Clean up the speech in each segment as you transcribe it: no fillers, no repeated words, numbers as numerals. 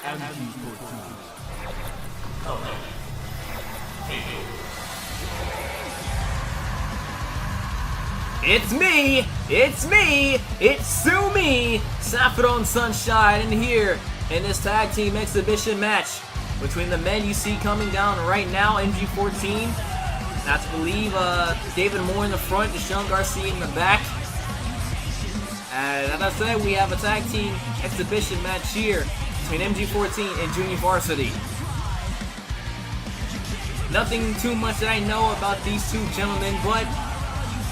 MG14. It's me, it's Sumi, Saffron Sunshine, and here in this tag team exhibition match between the men you see coming down right now, MG14. That's believe David Moore in the front, Deshaun Garcia in the back. And as I said, we have a tag team exhibition match here between MG14 and Junior Varsity. Nothing too much that I know about these two gentlemen, but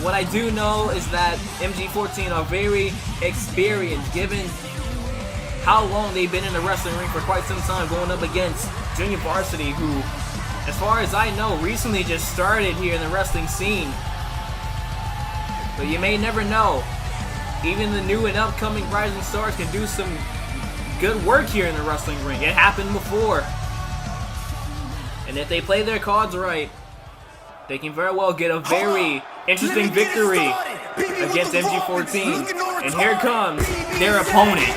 what I do know is that MG14 are very experienced, given how long they've been in the wrestling ring for quite some time, going up against Junior Varsity, who, as far as I know, recently just started here in the wrestling scene. But you may never know. Even the new and upcoming rising stars can do some good work here in the wrestling ring. It happened before. And if they play their cards right, they can very well get a very interesting victory against MG14. And here comes their opponent.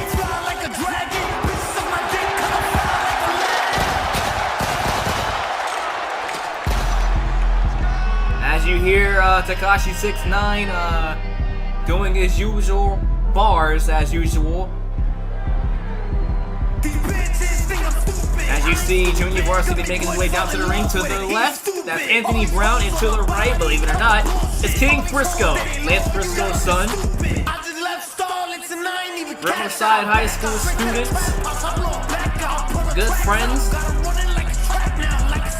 As you hear Takashi 69 doing his usual bars as usual. As you see Junior Varsity making his way down to the ring. To the left, that's Anthony Brown, and to the right, believe it or not, it's King Frisco, Lance Frisco's son. Riverside High School students, good friends.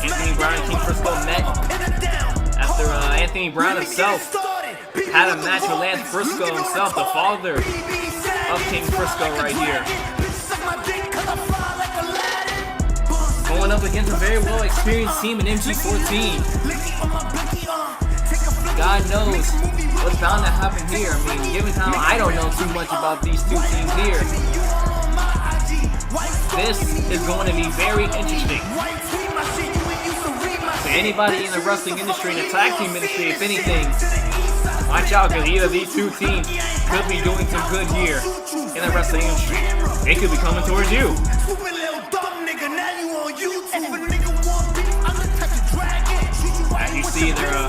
Anthony Brown and King Frisco met after Anthony Brown himself had a match with Lance Frisco himself, the father of King Frisco right here. Going up against a very well experienced team in MG14. God knows what's bound to happen here. I mean, given how I don't know too much about these two teams here, this is going to be very interesting. To anybody in the wrestling industry and the tag team industry, if anything, watch out, because either of these two teams could be doing some good here in the wrestling industry. They could be coming towards you. As you see, they're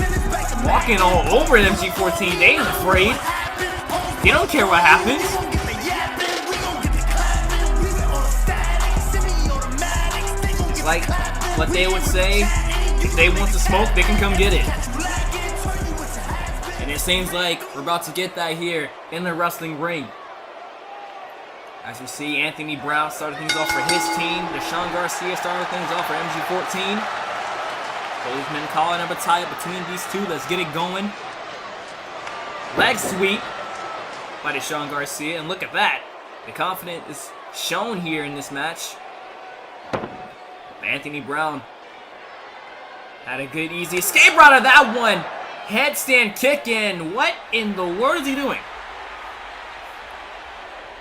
walking all over MG14. They ain't afraid. They don't care what happens. It's like what they would say, if they want to smoke, they can come get it. And it seems like we're about to get that here in the wrestling ring. As you see, Anthony Brown started things off for his team. Deshaun Garcia started things off for MG14. Both men calling up a tie between these two. Let's get it going. Leg sweep by Deshaun Garcia. And look at that. The confidence is shown here in this match. Anthony Brown had a good, easy escape out of that one. Headstand kick in. What in the world is he doing?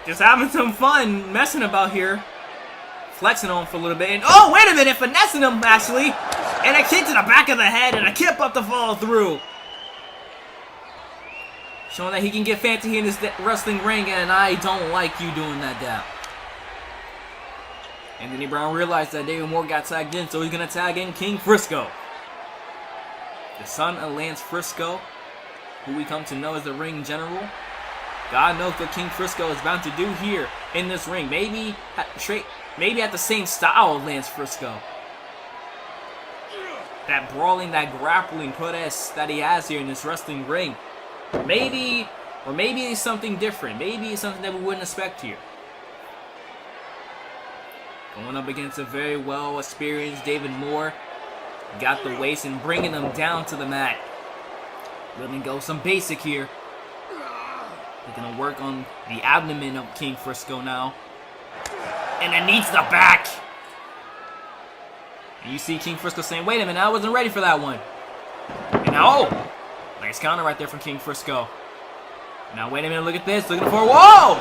Just having some fun, messing about here. Flexing on for a little bit. And oh, wait a minute, finessing him, actually. And a kick to the back of the head, and a kick up to follow through. Showing that he can get fancy in this wrestling ring, and I don't like you doing that, Dad. Anthony Brown realized that David Moore got tagged in, so he's going to tag in King Frisco. The son of Lance Frisco, who we come to know as the ring general. God knows what King Frisco is bound to do here in this ring. Maybe at the same style of Lance Frisco. That brawling, that grappling prowess that he has here in this wrestling ring. Maybe it's something different. Maybe it's something that we wouldn't expect here. Going up against a very well experienced David Moore. Got the waist and bringing him down to the mat. Letting go some basic here. They're going to work on the abdomen of King Frisco now. And it needs the back. And you see King Frisco saying, wait a minute, I wasn't ready for that one. And now, oh! Nice counter right there from King Frisco. Now, wait a minute, look at this. Looking for, whoa!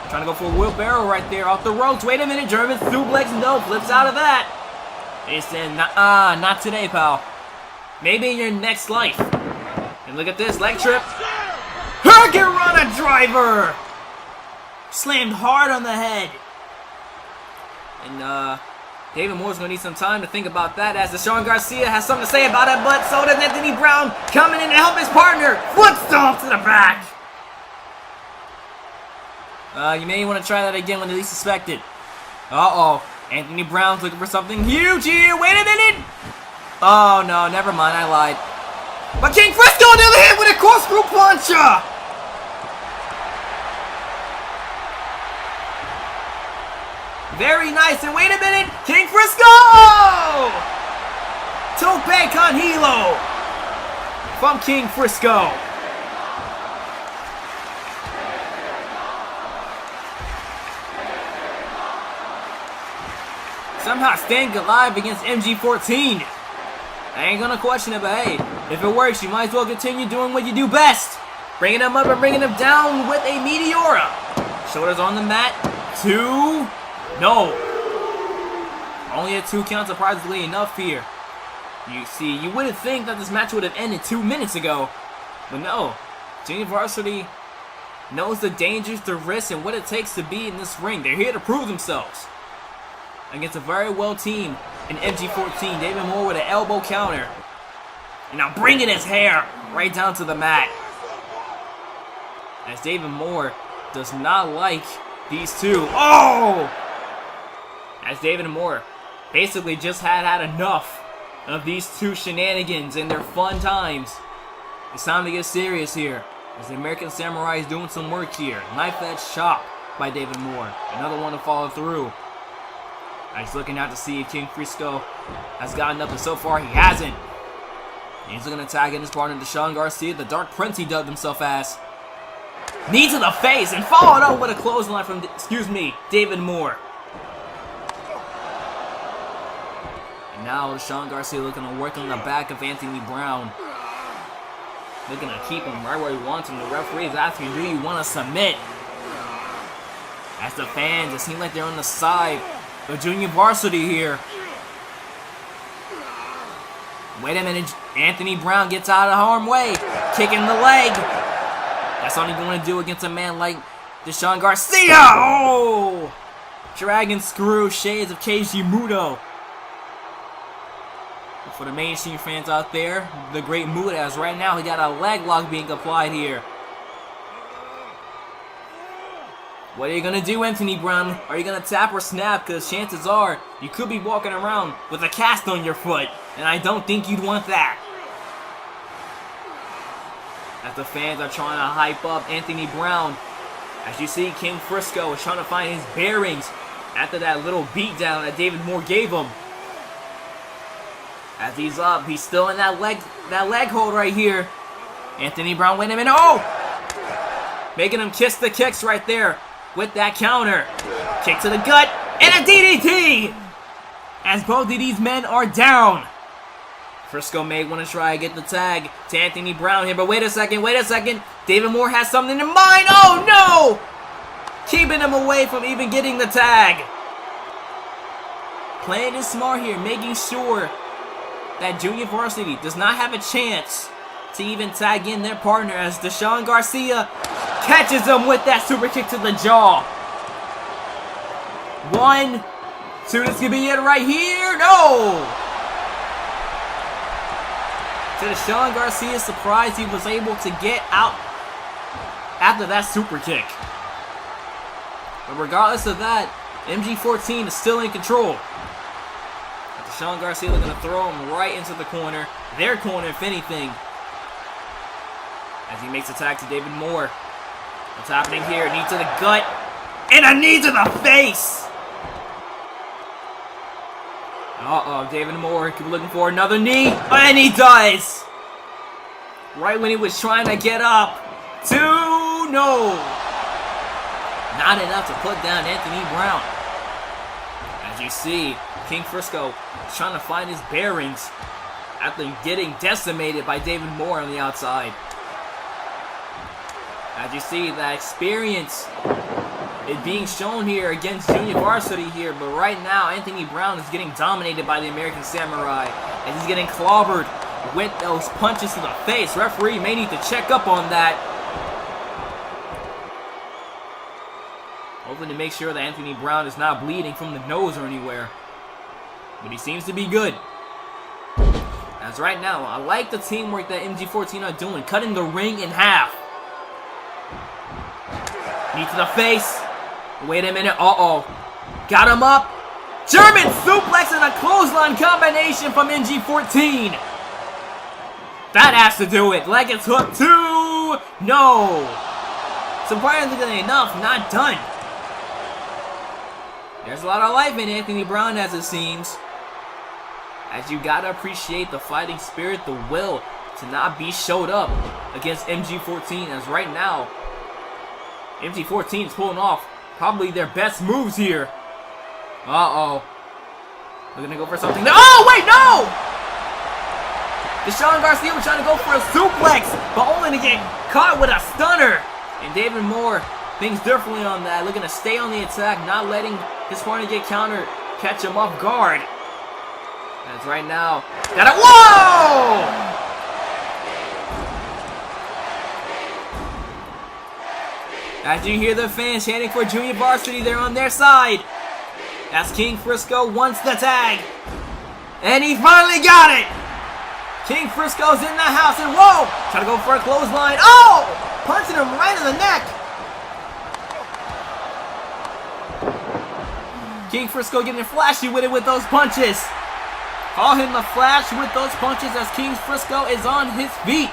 Trying to go for a wheelbarrow right there off the ropes. Wait a minute, German suplex. No, flips out of that. They said, not today, pal. Maybe in your next life. And look at this, leg trip. Hurricanrana driver! Slammed hard on the head. And David Moore's going to need some time to think about that, as Deshaun Garcia has something to say about it, but so does Anthony Brown, coming in to help his partner. Foot stomp to the back. You may want to try that again when the least suspected. Uh-oh. Anthony Brown's looking for something huge here. Wait a minute. Oh, no. Never mind. I lied. But King Frisco never hit with a corkscrew puncher. Very nice. And wait a minute. King Frisco. Tope con hilo from King Frisco. Somehow staying alive against MG14. I ain't gonna question it, but hey, if it works, you might as well continue doing what you do best. Bringing them up and bringing them down with a Meteora. Shoulders on the mat. 2. No. Only a 2 count, surprisingly enough here. You see, you wouldn't think that this match would have ended 2 minutes ago. But no. Junior Varsity knows the dangers, the risks, and what it takes to be in this ring. They're here to prove themselves against a very well team in MG14. David Moore with an elbow counter. And now bringing his hair right down to the mat. As David Moore does not like these two. Oh! As David Moore basically just had enough of these two shenanigans and their fun times. It's time to get serious here. As the American Samurai is doing some work here. Knife edge chop by David Moore. Another one to follow through. He's looking out to see if King Frisco has gotten up, and so far he hasn't. He's looking to tag in his partner, Deshaun Garcia, the Dark Prince he dubbed himself as. Knee to the face and followed up with a clothesline from, David Moore. And now Deshaun Garcia looking to work on the back of Anthony Brown. Looking to keep him right where he wants him. The referee is asking, do you want to submit? As the fans, it seems like they're on the side of Junior Varsity here. Wait a minute. Anthony Brown gets out of harm's way. Kicking the leg. That's all he's going to do against a man like Deshaun Garcia. Oh! Dragon Screw, shades of Keiji Muto. For the mainstream fans out there, the great Muto, as right now he got a leg lock being applied here. What are you going to do, Anthony Brown? Are you going to tap or snap? Because chances are you could be walking around with a cast on your foot. And I don't think you'd want that. As the fans are trying to hype up Anthony Brown. As you see, King Frisco is trying to find his bearings after that little beatdown that David Moore gave him. As he's up, he's still in that leg hold right here. Anthony Brown, wait a minute. Oh! Making him kiss the kicks right there with that counter. Kick to the gut and a DDT! As both of these men are down. Frisco may want to try to get the tag to Anthony Brown here, but wait a second. David Moore has something in mind. Oh no! Keeping him away from even getting the tag. Playing it smart here, making sure that Junior Varsity does not have a chance to even tag in their partner, as Deshaun Garcia catches him with that super kick to the jaw. 1, 2, this could be it right here. No! To Deshaun Garcia's surprise, he was able to get out after that super kick. But regardless of that, MG14 is still in control. Deshaun Garcia is going to throw him right into the corner. Their corner, if anything. As he makes a tag to David Moore. What's happening here? Knee to the gut. And a knee to the face! Uh-oh, David Moore looking for another knee. And he does! Right when he was trying to get up. 2, no! Not enough to put down Anthony Brown. As you see, King Frisco is trying to find his bearings after getting decimated by David Moore on the outside. As you see, that experience is being shown here against Junior Varsity here, but right now Anthony Brown is getting dominated by the American Samurai, and he's getting clobbered with those punches to the face. Referee may need to check up on that. something to make sure that Anthony Brown is not bleeding from the nose or anywhere. But he seems to be good. As right now, I like the teamwork that MG14 are doing, cutting the ring in half. Knee to the face. Wait a minute. Uh-oh. Got him up. German suplex and a clothesline combination from MG14. That has to do it. Leg is hooked too. No. Surprisingly enough, not done. There's a lot of life in Anthony Brown, as it seems. As you gotta appreciate the fighting spirit, the will to not be showed up against MG14. As right now, MG14 is pulling off probably their best moves here. Uh-oh. We're gonna go for something. Oh, wait, no! Deshaun Garcia was trying to go for a suplex, but only to get caught with a stunner. And David Moore thinks differently on that, looking to stay on the attack, not letting his partner get countered, catch him off guard. As right now, whoa! As you hear the fans chanting for Junior Varsity, they're on their side. As King Frisco wants the tag. And he finally got it! King Frisco's in the house, and whoa! Trying to go for a clothesline. Oh! Punching him right in the neck. King Frisco getting flashy with it with those punches. Call him the Flash with those punches as King Frisco is on his feet.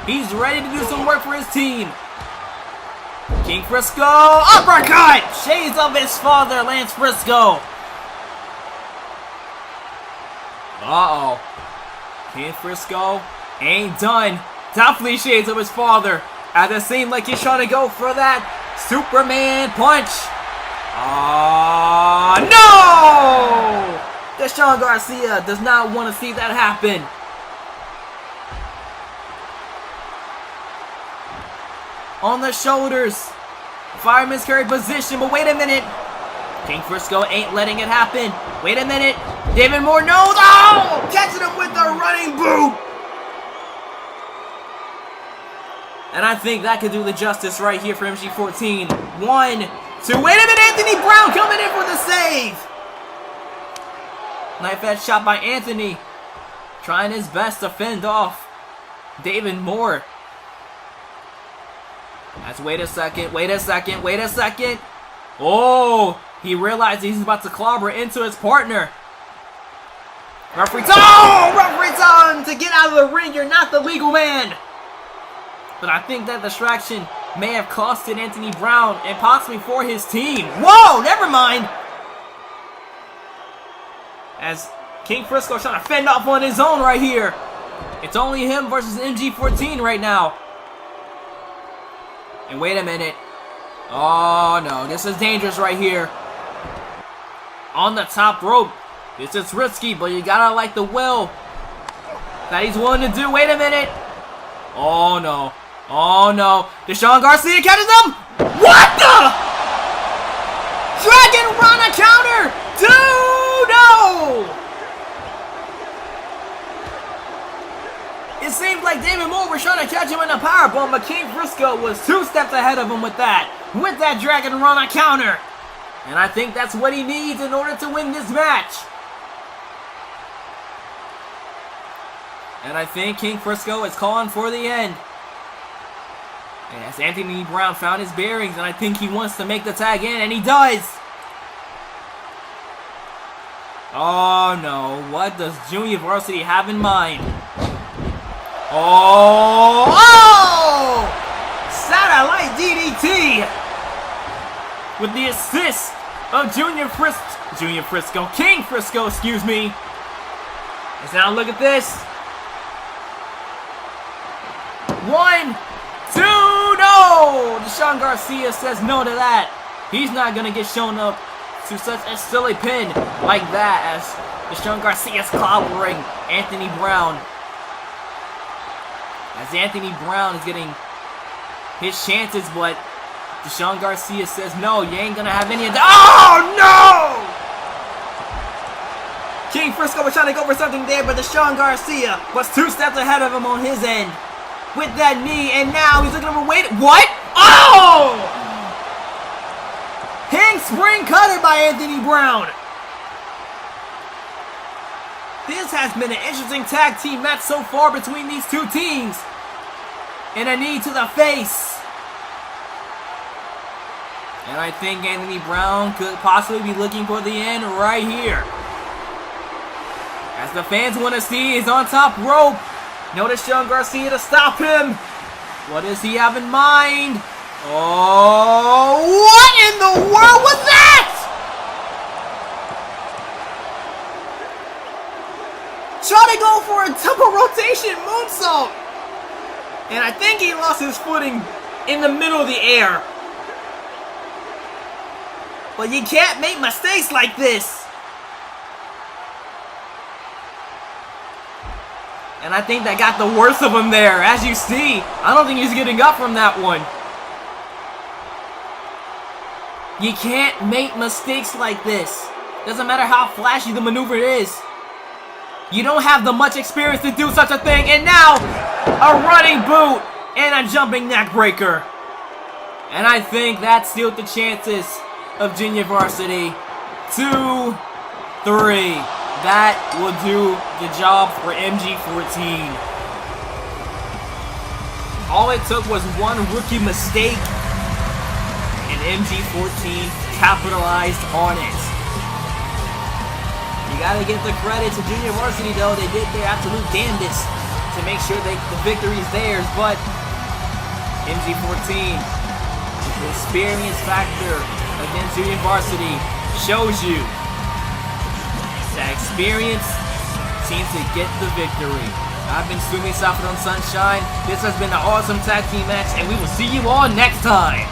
He's ready to do some work for his team. King Frisco, uppercut! Shades of his father, Lance Frisco. Uh-oh. King Frisco ain't done. Definitely shades of his father. As it seems like he's trying to go for that Superman punch. No! Deshaun Garcia does not want to see that happen. On the shoulders. Fireman's carry position, but wait a minute. King Frisco ain't letting it happen. Wait a minute. David Moore knows. Oh! Catching him with the running boot. And I think that could do the justice right here for MG14. 1, 2. Wait a minute. Anthony Brown coming in for the save. Knife edge shot by Anthony. Trying his best to fend off David Moore. That's wait a second. Oh, he realized he's about to clobber into his partner. Referee time to get out of the ring. You're not the legal man. But I think that distraction may have costed Anthony Brown and possibly for his team. Whoa, never mind. As King Frisco is trying to fend off on his own right here. It's only him versus MG14 right now. And wait a minute. Oh no, this is dangerous right here. On the top rope. This is risky, but you gotta like the will that he's willing to do. Wait a minute. Oh no. Oh no. Deshaun Garcia catches him. What the? Dragon Rana counter. Dude, no. It seemed like David Moore was trying to catch him in a powerbomb, but King Frisco was 2 steps ahead of him with that Dragon Rana counter. And I think that's what he needs in order to win this match. And I think King Frisco is calling for the end. And as Anthony Brown found his bearings, and I think he wants to make the tag in, and he does. Oh no, what does Junior Varsity have in mind? Oh! Satellite DDT! With the assist of King Frisco, excuse me. And now look at this. 1, 2, no! Deshaun Garcia says no to that. He's not gonna get shown up to such a silly pin like that as Deshaun Garcia is clobbering Anthony Brown. As Anthony Brown is getting his chances, but Deshaun Garcia says, no, you ain't gonna have any of that. Oh, no! King Frisco was trying to go for something there, but Deshaun Garcia was 2 steps ahead of him on his end with that knee, and now he's looking over, wait, what? Oh! handspring cutter by Anthony Brown. This has been an interesting tag team match so far between these two teams. And a knee to the face. And I think Anthony Brown could possibly be looking for the end right here. As the fans want to see, he's on top rope. Notice Sean Garcia to stop him. What does he have in mind? Oh, what in the world was that? Trying to go for a double rotation moonsault. And I think he lost his footing in the middle of the air. But you can't make mistakes like this. And I think that got the worst of him there. As you see, I don't think he's getting up from that one. You can't make mistakes like this. Doesn't matter how flashy the maneuver is. You don't have the much experience to do such a thing. And now, a running boot and a jumping neck breaker. And I think that sealed the chances of Junior Varsity. 2, 3. That will do the job for MG14. All it took was one rookie mistake, and MG14 capitalized on it. You gotta give the credit to Junior Varsity though. They did their absolute damnedest to make sure the victory is theirs, but MG14, the experience factor against Junior Varsity shows you that experience seems to get the victory. I've been Sumi, Saffron Sunshine. This has been an awesome tag team match, and we will see you all next time.